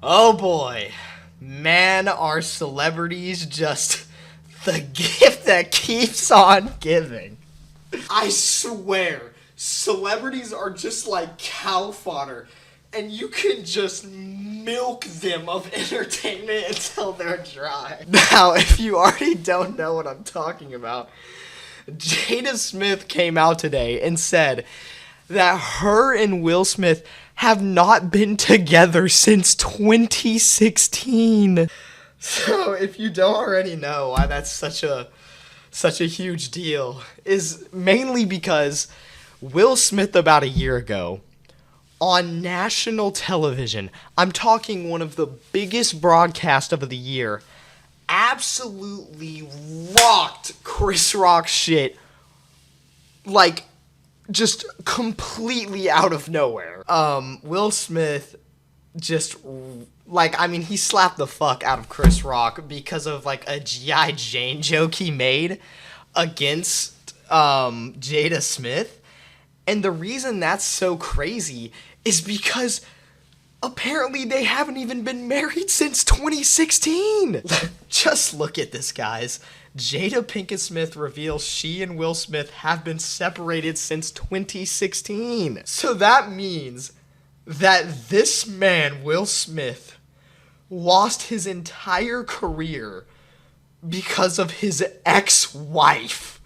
Oh boy. Man, are celebrities just the gift that keeps on giving. I swear, celebrities are just like cow fodder, and you can just milk them of entertainment until they're dry. Now, if you already don't know what I'm talking about, Jada Smith came out today and said that her and Will Smith have not been together since 2016. So, if you don't already know why that's such a huge deal, is mainly because Will Smith about a year ago on national television, I'm talking one of the biggest broadcasts of the year, absolutely rocked Chris Rock's shit, like, just completely out of nowhere. Will Smith just, he slapped the fuck out of Chris Rock because of, a G.I. Jane joke he made against, Jada Smith. And the reason that's so crazy is because apparently they haven't even been married since 2016. Just look at this, guys. Jada Pinkett Smith reveals she and Will Smith have been separated since 2016. So that means that this man, Will Smith, lost his entire career because of his ex-wife.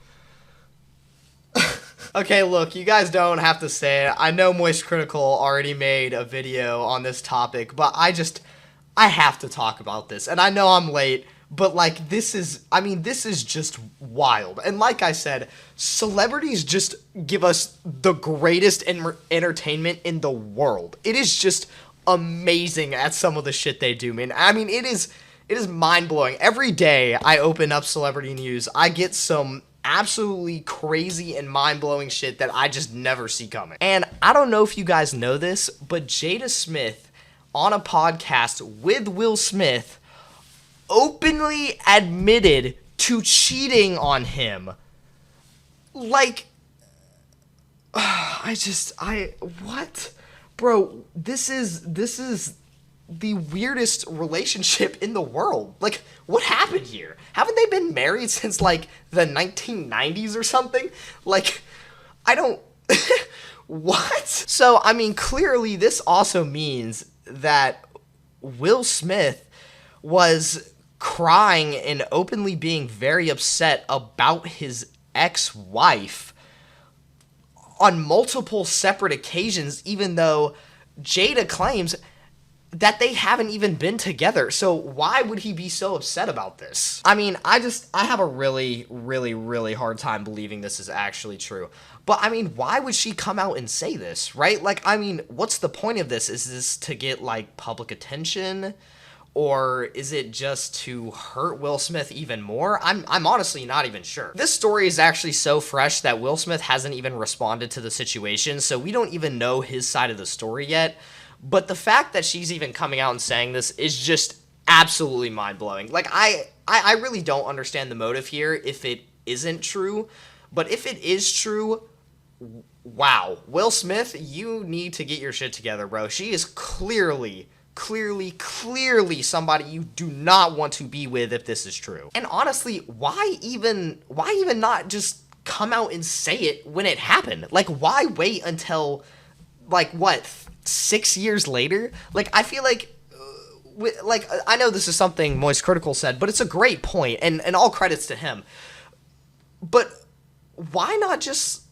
Okay, look, you guys don't have to say it. I know Moist Critical already made a video on this topic, but I have to talk about this. And I know I'm late, but, this is just wild. And like I said, celebrities just give us the greatest entertainment in the world. It is just amazing at some of the shit they do, man. It is mind-blowing. Every day I open up celebrity news, I get some absolutely crazy and mind-blowing shit that I just never see coming. And I don't know if you guys know this, but Jada Smith, on a podcast with Will Smith, openly admitted to cheating on him. What? Bro, this is the weirdest relationship in the world. What happened here? Haven't they been married since, the 1990s or something? I don't... What? So, clearly this also means that Will Smith was crying and openly being very upset about his ex-wife on multiple separate occasions, even though Jada claims that they haven't even been together. So why would he be so upset about this? I have a really, really, really hard time believing this is actually true. But, why would she come out and say this, right? What's the point of this? Is this to get, public attention? Or is it just to hurt Will Smith even more? I'm honestly not even sure. This story is actually so fresh that Will Smith hasn't even responded to the situation, so we don't even know his side of the story yet. But the fact that she's even coming out and saying this is just absolutely mind-blowing. I really don't understand the motive here if it isn't true. But if it is true, wow. Will Smith, you need to get your shit together, bro. She is clearly somebody you do not want to be with if this is true. And honestly, why even not just come out and say it when it happened? Why wait until, 6 years later? I feel I know this is something Moist Critical said, but it's a great point, and all credits to him. But why not just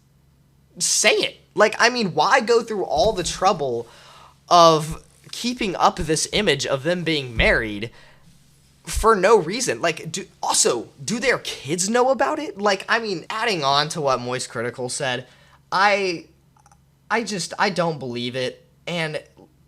say it? Why go through all the trouble of keeping up this image of them being married for no reason? Do their kids know about it? Adding on to what Moist Critical said, I don't believe it. And,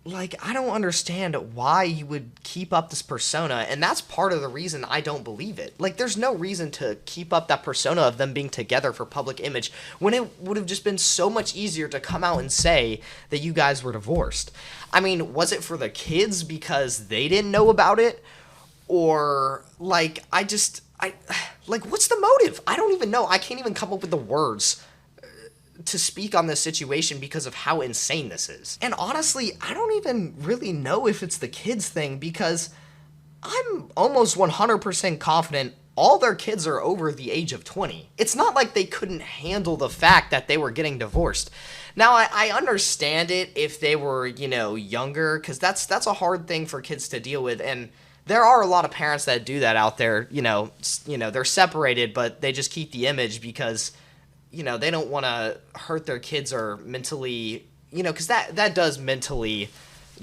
I don't understand why you would keep up this persona, and that's part of the reason I don't believe it. There's no reason to keep up that persona of them being together for public image when it would have just been so much easier to come out and say that you guys were divorced. Was it for the kids because they didn't know about it? Or, what's the motive? I don't even know. I can't even come up with the words to speak on this situation because of how insane this is. And honestly, I don't even really know if it's the kids thing, because I'm almost 100% confident all their kids are over the age of 20. It's not like they couldn't handle the fact that they were getting divorced. Now, I understand it if they were, younger, because that's a hard thing for kids to deal with, and there are a lot of parents that do that out there. They're separated, but they just keep the image because, they don't want to hurt their kids or mentally, because that does mentally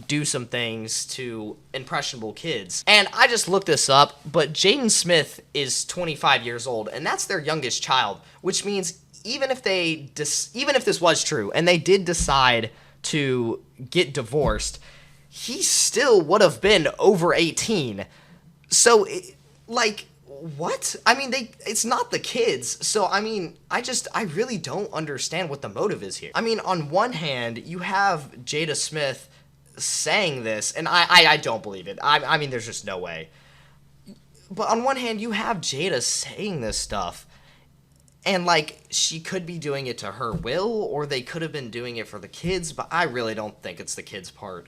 do some things to impressionable kids. And I just looked this up, but Jada Smith is 25 years old, and that's their youngest child, which means even if this was true and they did decide to get divorced, he still would have been over 18. So, what? I mean, it's not the kids. So, I mean, I really don't understand what the motive is here. I mean, on one hand, you have Jada Smith saying this, and I don't believe it. I mean, there's just no way. But on one hand, you have Jada saying this stuff, and, she could be doing it to her will, or they could have been doing it for the kids, but I really don't think it's the kids' part.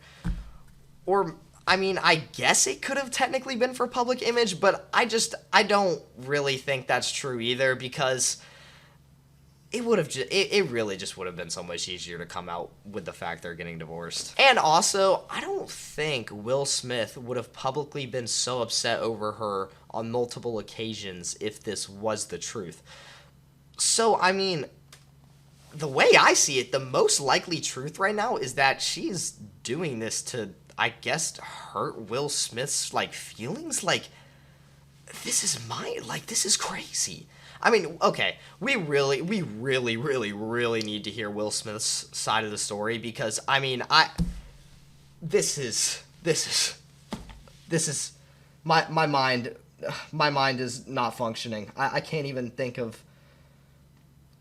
Or, I mean, I guess it could have technically been for public image, but I don't really think that's true either, because it really just would have been so much easier to come out with the fact they're getting divorced. And also, I don't think Will Smith would have publicly been so upset over her on multiple occasions if this was the truth. So, I mean, the way I see it, the most likely truth right now is that she's doing this to, I guess, hurt Will Smith's, feelings. This is crazy. I mean, okay, we really need to hear Will Smith's side of the story, because, I mean, this is, my mind is not functioning. I can't even think of,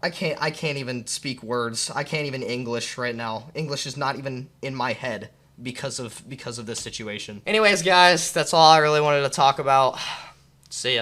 I can't even speak words. I can't even English right now. English is not even in my head because of this situation. Anyways, guys, that's all I really wanted to talk about. See ya.